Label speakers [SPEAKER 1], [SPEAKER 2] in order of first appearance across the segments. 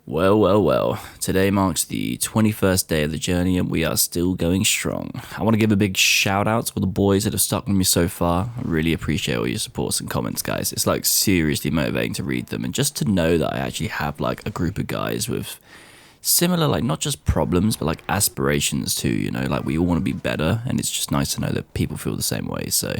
[SPEAKER 1] Well. Today marks the 21st day of the journey and we are still going strong. I want to give a big shout out to all the boys that have stuck with me so far. I really appreciate all your supports and comments, guys. It's like seriously motivating to read them and just to know that I actually have like a group of guys with similar, like not just problems, but like aspirations too, like we all want to be better and it's just nice to know that people feel the same way. So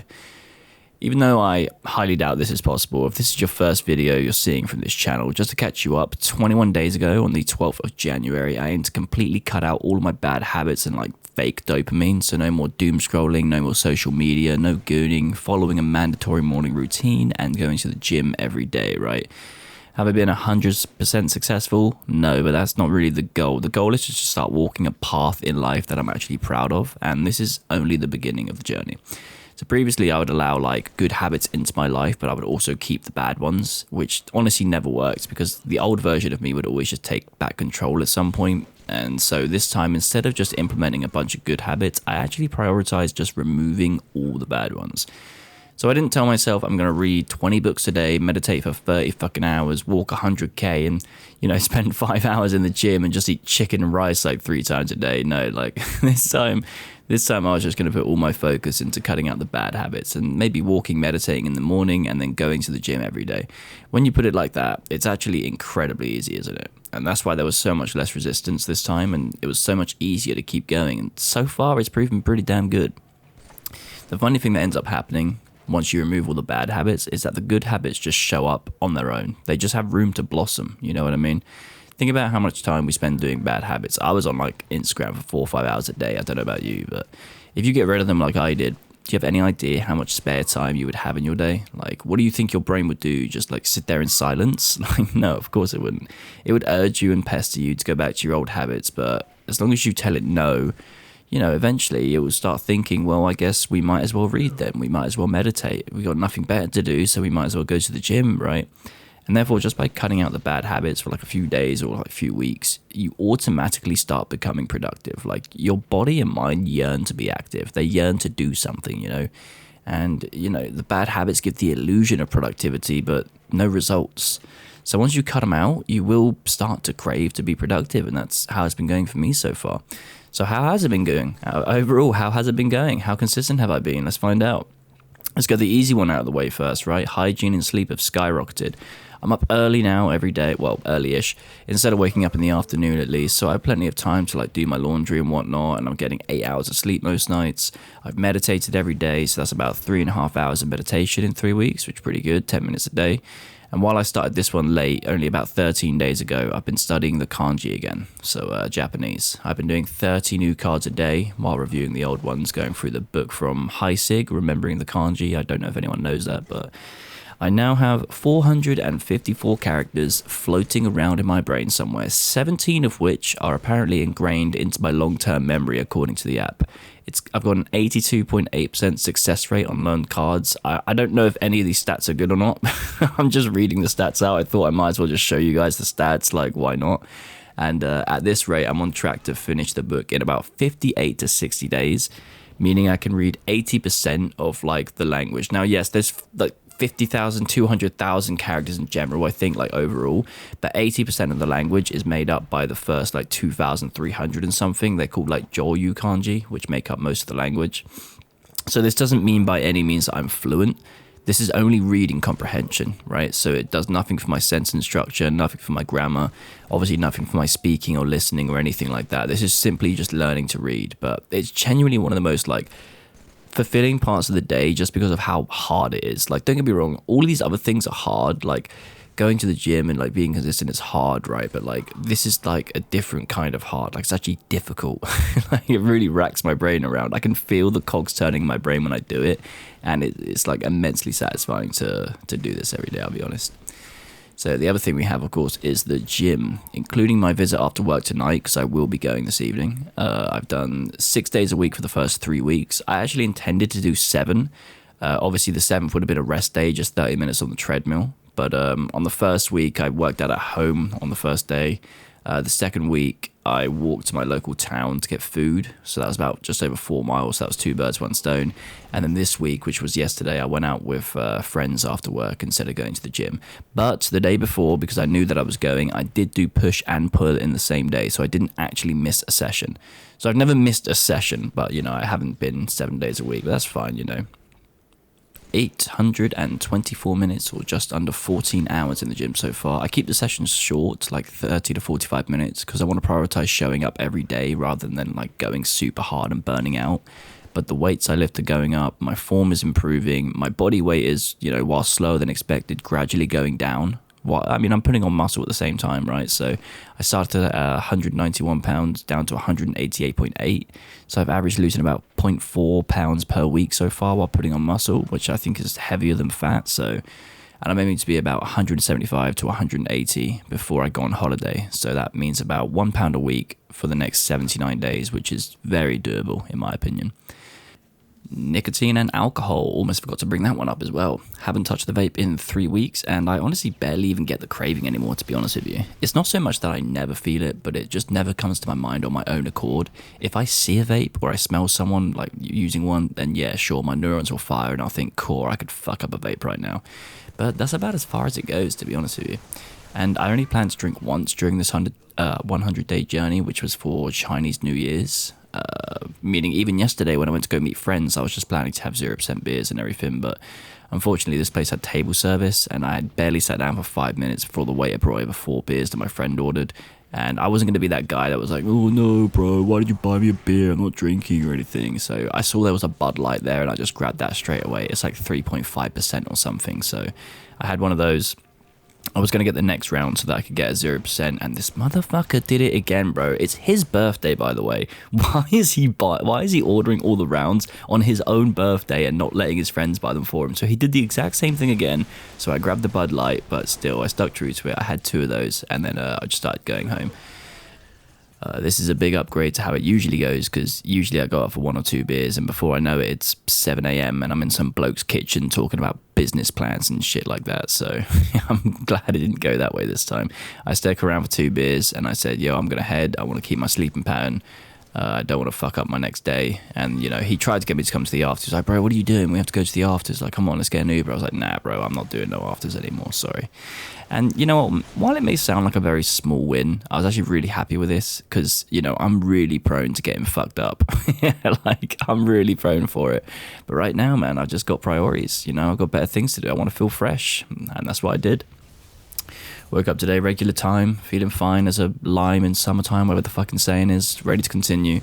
[SPEAKER 1] even though I highly doubt this is possible, if this is your first video you're seeing from this channel, just to catch you up, 21 days ago on the 12th of January, I aimed to completely cut out all of my bad habits and like fake dopamine, so no more doom scrolling, no more social media, no gooning, following a mandatory morning routine, and going to the gym every day, right? Have I been 100% successful? No, but that's not really the goal. The goal is just to start walking a path in life that I'm actually proud of, and this is only the beginning of the journey. So previously I would allow like good habits into my life, but I would also keep the bad ones, which honestly never works because the old version of me would always just take back control at some point. And so this time, instead of just implementing a bunch of good habits, I actually prioritized just removing all the bad ones. So I didn't tell myself I'm going to read 20 books a day, meditate for 30 fucking hours, walk 100k and, spend 5 hours in the gym and just eat chicken and rice like 3 times a day. No, like this time I was just going to put all my focus into cutting out the bad habits and maybe walking, meditating in the morning and then going to the gym every day. When you put it like that, it's actually incredibly easy, isn't it? And that's why there was so much less resistance this time and it was so much easier to keep going. And so far it's proven pretty damn good. The funny thing that ends up happening once you remove all the bad habits is that the good habits just show up on their own. They just have room to blossom, you know what I mean? Think about how much time we spend doing bad habits. I was on like Instagram for 4 or 5 hours a day. I don't know about you, but if you get rid of them like I did, do you have any idea how much spare time you would have in your day? Like, what do you think your brain would do? Just like sit there in silence? Like, no, of course it wouldn't. It would urge you and pester you to go back to your old habits, but as long as you tell it no, eventually it will start thinking, well, I guess we might as well read then. We might as well meditate. We got nothing better to do, so we might as well go to the gym, right? And therefore, just by cutting out the bad habits for like a few days or like a few weeks, you automatically start becoming productive. Like your body and mind yearn to be active. They yearn to do something, And, the bad habits give the illusion of productivity, but no results. So once you cut them out, you will start to crave to be productive. And that's how it's been going for me so far. So how has it been going? Overall, how has it been going? How consistent have I been? Let's find out. Let's get the easy one out of the way first, right? Hygiene and sleep have skyrocketed. I'm up early now every day, well, early-ish, instead of waking up in the afternoon at least, so I have plenty of time to like do my laundry and whatnot, and I'm getting 8 hours of sleep most nights. I've meditated every day, so that's about 3.5 hours of meditation in 3 weeks, which is pretty good, 10 minutes a day. And while I started this one late, only about 13 days ago, I've been studying the kanji again, so Japanese. I've been doing 30 new cards a day while reviewing the old ones, going through the book from Heisig, Remembering the Kanji. I don't know if anyone knows that, but I now have 454 characters floating around in my brain somewhere, 17 of which are apparently ingrained into my long-term memory according to the app. I've got an 82.8% success rate on learned cards. I don't know if any of these stats are good or not. I'm just reading the stats out. I thought I might as well just show you guys the stats, like why not? And at this rate, I'm on track to finish the book in about 58 to 60 days, meaning I can read 80% of like the language. Now, yes, there's like 50,000, 200,000 characters in general, I think, like overall, but 80% of the language is made up by the first like 2,300 and something. They're called like Joyu kanji, which make up most of the language. So this doesn't mean by any means that I'm fluent. This is only reading comprehension, right? So it does nothing for my sentence structure, nothing for my grammar, obviously nothing for my speaking or listening or anything like that. This is simply just learning to read, but it's genuinely one of the most like fulfilling parts of the day just because of how hard it is. Like, don't get me wrong, all of these other things are hard, like going to the gym and like being consistent is hard, right? But like this is like a different kind of hard. Like it's actually difficult. Like it really racks my brain around. I can feel the cogs turning in my brain when I do it, and it's like immensely satisfying to do this every day, I'll be honest. So the other thing we have, of course, is the gym, including my visit after work tonight, because I will be going this evening. I've done 6 days a week for the first 3 weeks. I actually intended to do 7. Obviously, the 7th would have been a rest day, just 30 minutes on the treadmill. But on the first week, I worked out at home on the first day. The second week, I walked to my local town to get food. So that was about just over 4 miles. That was 2 birds, 1 stone. And then this week, which was yesterday, I went out with friends after work instead of going to the gym. But the day before, because I knew that I was going, I did do push and pull in the same day. So I didn't actually miss a session. So I've never missed a session, but, I haven't been 7 days a week. But that's fine. 824 minutes or just under 14 hours in the gym so far. I keep the sessions short, like 30 to 45 minutes, because I want to prioritize showing up every day rather than like going super hard and burning out. But the weights I lift are going up, my form is improving, my body weight is, while slower than expected, gradually going down. I'm putting on muscle at the same time, right? So I started at 191 pounds down to 188.8. So I've averaged losing about 0.4 pounds per week so far while putting on muscle, which I think is heavier than fat. And I'm aiming to be about 175 to 180 before I go on holiday. So that means about 1 pound a week for the next 79 days, which is very doable in my opinion. Nicotine and alcohol, almost forgot to bring that one up as well. Haven't touched the vape in 3 weeks, and I honestly barely even get the craving anymore, to be honest with you. It's not so much that I never feel it, but it just never comes to my mind on my own accord. If I see a vape or I smell someone like using one, then yeah, sure, my neurons will fire and I'll think, cool, I could fuck up a vape right now. But that's about as far as it goes, to be honest with you. And I only plan to drink once during this 100-day journey, which was for Chinese New Year's. Meaning even yesterday when I went to go meet friends, I was just planning to have 0% beers and everything, but unfortunately this place had table service and I had barely sat down for 5 minutes before the waiter brought over 4 beers that my friend ordered, and I wasn't going to be that guy that was like, oh no bro, why did you buy me a beer, I'm not drinking or anything. So I saw there was a Bud Light there and I just grabbed that straight away. It's like 3.5% or something, so I had one of those. I was going to get the next round so that I could get a 0%, and this motherfucker did it again, bro. It's his birthday, by the way. Why is he ordering all the rounds on his own birthday and not letting his friends buy them for him? So he did the exact same thing again. So I grabbed the Bud Light, but still, I stuck true to it. I had 2 of those, and then I just started going home. This is a big upgrade to how it usually goes, because usually I go out for 1 or 2 beers and before I know it, it's 7 a.m. and I'm in some bloke's kitchen talking about business plans and shit like that. So I'm glad it didn't go that way this time. I stuck around for 2 beers and I said, yo, I'm going to head. I want to keep my sleeping pattern. I don't want to fuck up my next day. And, he tried to get me to come to the afters. He's like, bro, what are you doing? We have to go to the afters. Like, come on, let's get an Uber. I was like, nah, bro, I'm not doing no afters anymore. Sorry. And you know what? While it may sound like a very small win, I was actually really happy with this because, I'm really prone to getting fucked up. Like, I'm really prone for it. But right now, man, I've just got priorities. I've got better things to do. I want to feel fresh. And that's what I did. Woke up today, regular time, feeling fine as a lime in summertime, whatever the fucking saying is, ready to continue.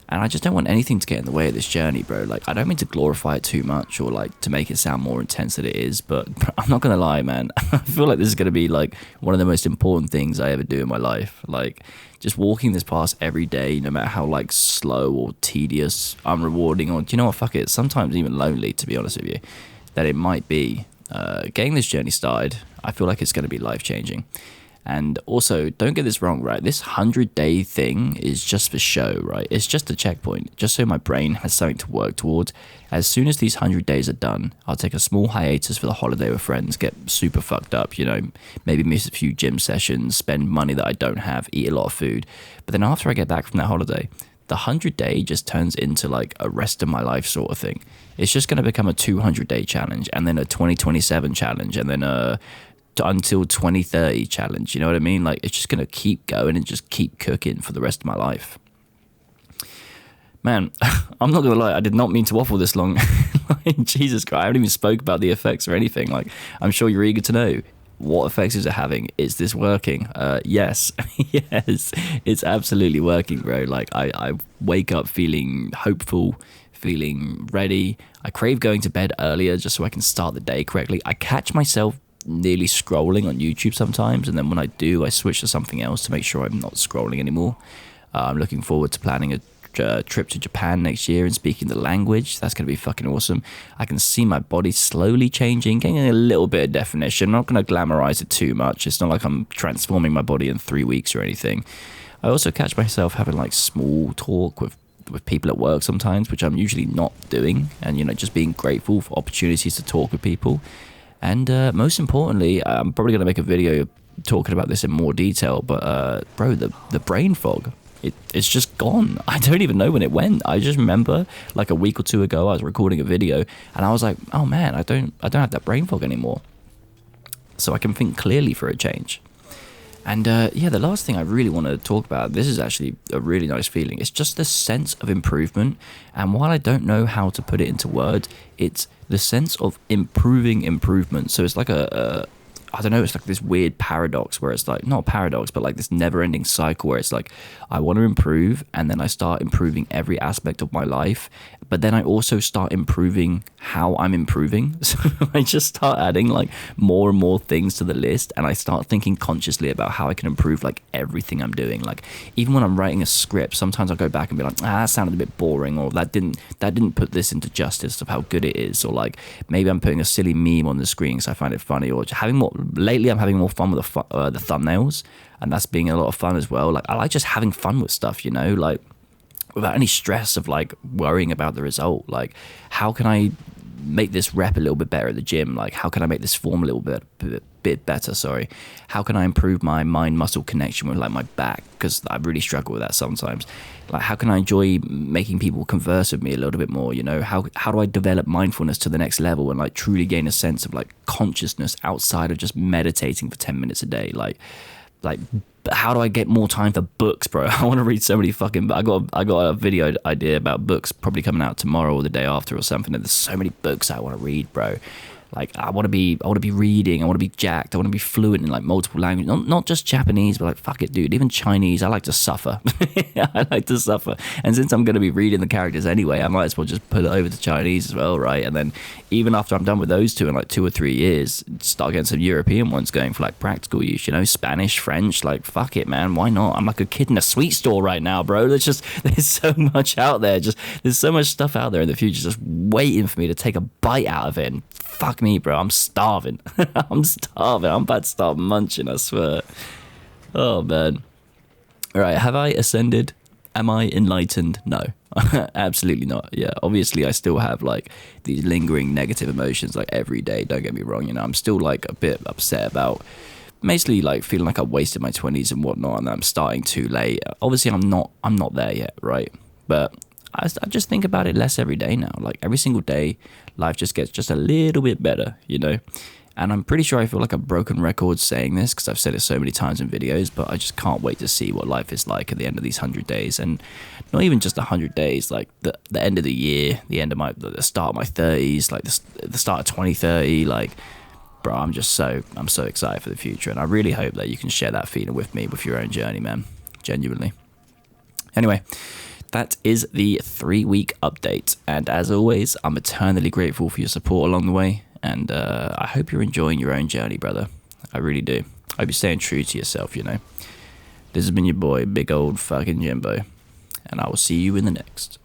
[SPEAKER 1] And I just don't want anything to get in the way of this journey, bro. Like, I don't mean to glorify it too much or, like, to make it sound more intense than it is, but I'm not going to lie, man. I feel like this is going to be, like, one of the most important things I ever do in my life. Like, just walking this path every day, no matter how, like, slow or tedious, unrewarding, or, do you know what, fuck it, sometimes even lonely, to be honest with you, that it might be. Getting this journey started, I feel like it's going to be life-changing. And also, don't get this wrong, right? This 100-day thing is just for show, right? It's just a checkpoint, just so my brain has something to work towards. As soon as these 100 days are done, I'll take a small hiatus for the holiday with friends, get super fucked up, maybe miss a few gym sessions, spend money that I don't have, eat a lot of food. But then after I get back from that holiday, the 100-day just turns into like a rest of my life sort of thing. It's just going to become a 200-day challenge, and then a 2027 challenge, and then until 2030 challenge. You know what I mean? Like, it's just going to keep going and just keep cooking for the rest of my life. Man, I'm not going to lie, I did not mean to waffle this long. Like, Jesus Christ, I haven't even spoke about the effects or anything. Like, I'm sure you're eager to know. What effects is it having? Is this working? Yes. Yes, it's absolutely working, bro. Like, I wake up feeling hopeful, feeling ready. I crave going to bed earlier just so I can start the day correctly. I catch myself nearly scrolling on YouTube sometimes, and then when I do, I switch to something else to make sure I'm not scrolling anymore. I'm looking forward to planning a trip to Japan next year and speaking the language. That's going to be fucking awesome. I can see my body slowly changing, getting a little bit of definition. I'm not going to glamorize it too much. It's not like I'm transforming my body in 3 weeks or anything. I also catch myself having like small talk with people at work sometimes, which I'm usually not doing, and just being grateful for opportunities to talk with people. And most importantly, I'm probably going to make a video talking about this in more detail, but bro, the brain fog, it's just gone. I don't even know when it went. I just remember like a week or two ago I was recording a video and I was like, oh man, I don't have that brain fog anymore, so I can think clearly for a change. And yeah, the last thing I really want to talk about, this is actually a really nice feeling. It's just the sense of improvement. And while I don't know how to put it into words, it's the sense of improvement. So it's like I don't know, it's like this weird paradox where it's like, not a paradox, but like this never ending cycle where it's like, I want to improve and then I start improving every aspect of my life. But then I also start improving how I'm improving. So I just start adding like more and more things to the list. And I start thinking consciously about how I can improve like everything I'm doing. Like even when I'm writing a script, sometimes I'll go back and be like, that sounded a bit boring, or that didn't put this into justice of how good it is. Or like maybe I'm putting a silly meme on the screen because I find it funny, or having more, lately I'm having more fun with the thumbnails, and that's being a lot of fun as well. Like I like just having fun with stuff, you know, like without any stress of like worrying about the result. Like how can I make this rep a little bit better at the gym? Like how can I make this form a little bit better, sorry? How can I improve my mind muscle connection with like my back, because I really struggle with that sometimes. Like how can I enjoy making people converse with me a little bit more, you know? How do I develop mindfulness to the next level and like truly gain a sense of like consciousness outside of just meditating for 10 minutes a day? Like how do I get more time for books, bro? I want to read so many fucking. I got a video idea about books probably coming out tomorrow or the day after or something. And there's so many books I want to read, bro. Like I want to be reading. I want to be jacked. I want to be fluent in like multiple languages, not just Japanese, but like fuck it, dude. Even Chinese. I like to suffer. I like to suffer. And since I'm going to be reading the characters anyway, I might as well just put it over to Chinese as well, right? And then even after I'm done with those two in like 2 or 3 years, start getting some European ones going for like practical use. You know, Spanish, French. Like fuck it, man. Why not? I'm like a kid in a sweet store right now, bro. There's so much out there. There's so much stuff out there in the future, just waiting for me to take a bite out of it. And fuck me, bro, I'm starving. I'm about to start munching, I swear. Oh man. All right, have I ascended? Am I enlightened? No. Absolutely not. Yeah, obviously I still have like these lingering negative emotions like every day, don't get me wrong. You know, I'm still like a bit upset about basically like feeling like I wasted my 20s and whatnot, and that I'm starting too late. Obviously I'm not there yet, right? But I just think about it less every day now. Like every single day, life just gets just a little bit better, you know? And I'm pretty sure I feel like a broken record saying this because I've said it so many times in videos, but I just can't wait to see what life is like at the end of these 100 days. And not even just 100 days, like the end of the year, the start of my 30s, like the start of 2030, like, bro, I'm so excited for the future. And I really hope that you can share that feeling with me with your own journey, man. Genuinely. Anyway, that is the 3-week update. And as always, I'm eternally grateful for your support along the way. And I hope you're enjoying your own journey, brother. I really do. I hope you're staying true to yourself, you know. This has been your boy, big old fucking Jimbo. And I will see you in the next.